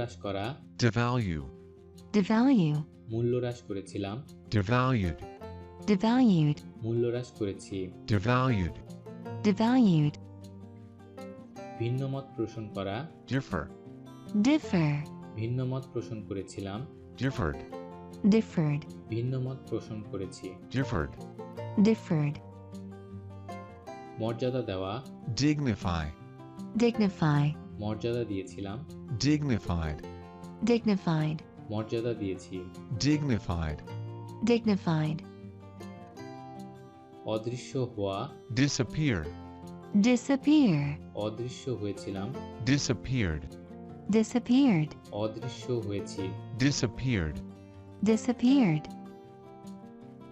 মূল্যহ্রাস করা, devalue, devalue, মূল্যহ্রাস করেছিলাম, devalued, devalued, মূল্যহ্রাস করেছি, devalued, devalued, ভিন্নমত পোষণ করা, differ, differ, ভিন্নমত পোষণ করেছিলাম, differed, differed, ভিন্নমত পোষণ করেছি, differed, differed, মর্যাদা দেওয়া, dignify, dignify, মর্যাদা দিয়েছিলাম, dignified, dignified, মর্যাদা দিয়েছি, dignified, dignified, অদৃশ্য হওয়া, disappear, disappear, অদৃশ্য হয়েছিলাম, disappeared, disappeared, অদৃশ্য হয়েছি, disappeared, disappeared,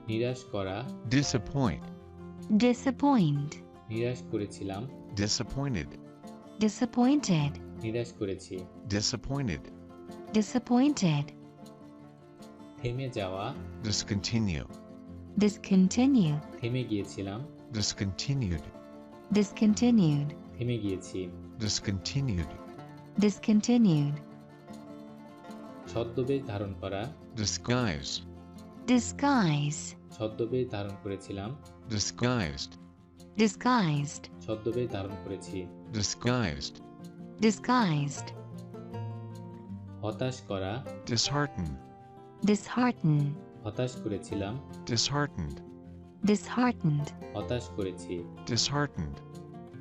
নিরাশ করা, disappoint, disappoint, নিরাশ করেছিলাম, disappointed, disappointed, নিরাশ করেছি, disappointed, disappointed, থেমে যাওয়া, discontinue, discontinue, থেমে গিয়েছিলাম, discontinued, discontinued, থেমে গিয়েছি, discontinued, discontinued, ছদ্মবেশ ধারণ করা, disguise, disguise, ছদ্মবেশ ধারণ করেছিলাম, disguised, disguised, ছদ্মবেশ ধারণ করেছি, disguised, disguised, হতাশ করা, dishearten, dishearten, হতাশ করেছিলাম, disheartened, disheartened, হতাশ করেছি, disheartened,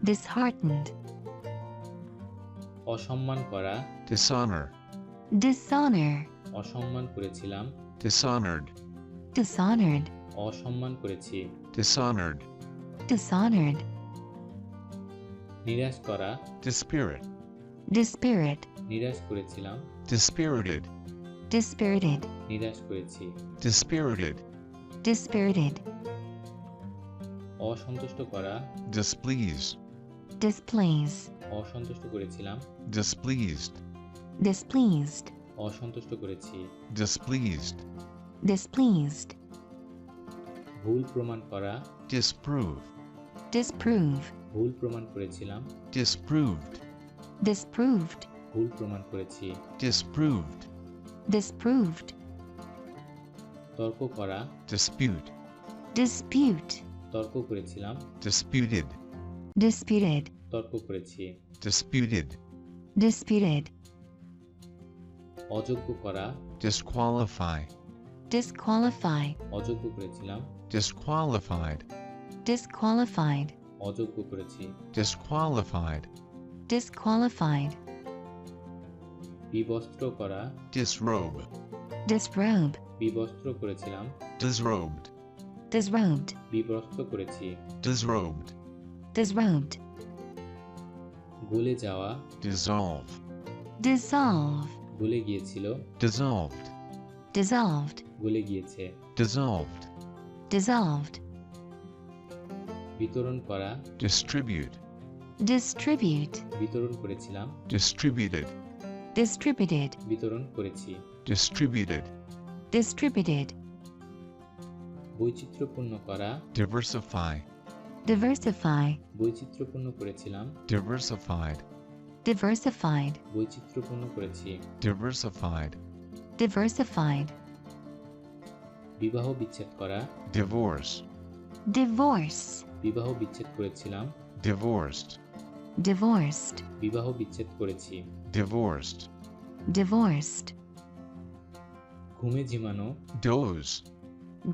disheartened, অসম্মান করা, dishonor, dishonor, অসম্মান করেছিলাম, dishonored, dishonored, অসম্মান করেছি, dishonored, dishonored, নিরাশ করা, dispirit, dispirit, নিরাশ করেছিলাম, dispirited, dispirited, নিরাশ করেছি, dispirited, dispirited, অসন্তুষ্ট করা, displease, displease, অসন্তুষ্ট করেছিলাম, displeased, displeased, অসন্তুষ্ট করেছি, displeased, displeased, ভুল প্রমাণ করা, disprove, disprove, ভুল প্রমাণ করেছিলাম, disproved, disproved, ভুল প্রমাণ করেছি, disproved, disproved, তর্ক করা, dispute, dispute, তর্ক করেছিলাম, disputed, disputed, তর্ক করেছি, disputed, disputed, অযোগ্য করা, disqualify, disqualify, অযোগ্য করেছিলাম, disqualified, disqualified, অযোগ্য করেছি, disqualified, disqualified, বিবস্ত্র করা, disrobe, disrobe, বিবস্ত্র করেছিলাম, disrobed, disrobed, বিবস্ত্র করেছি, disrobed, disrobed, গলে যাওয়া, dissolve, dissolve, গলে গিয়েছিল, dissolved, dissolved, গলে গিয়েছে, dissolved, dissolved, বিতরণ করা, distribute, distribute, বিতরণ করেছিলাম, distributed, distributed, বিতরণ করেছি, distributed, distributed, বৈচিত্র্যপূর্ণ করা, diversify, diversify, বৈচিত্র্যপূর্ণ করেছিলাম, diversified, diversified, বৈচিত্র্যপূর্ণ করেছি, diversified, diversified, বিবাহ বিচ্ছেদ করা, divorce, divorce, বিবাহ বিচ্ছেদ করেছিলাম, divorced, divorced, বিবাহ বিচ্ছেদ করেছি, divorced, divorced, ঘুমে ঝিমানো, doze,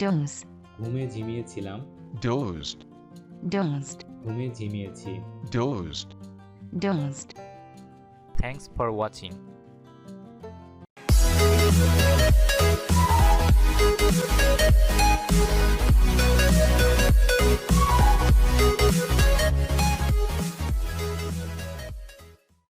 doze, ঘুমে ঝিমিয়েছিলাম, dozed, dozed, ঘুমে ঝিমিয়েছি। dozed. dozed. Thanks for watching.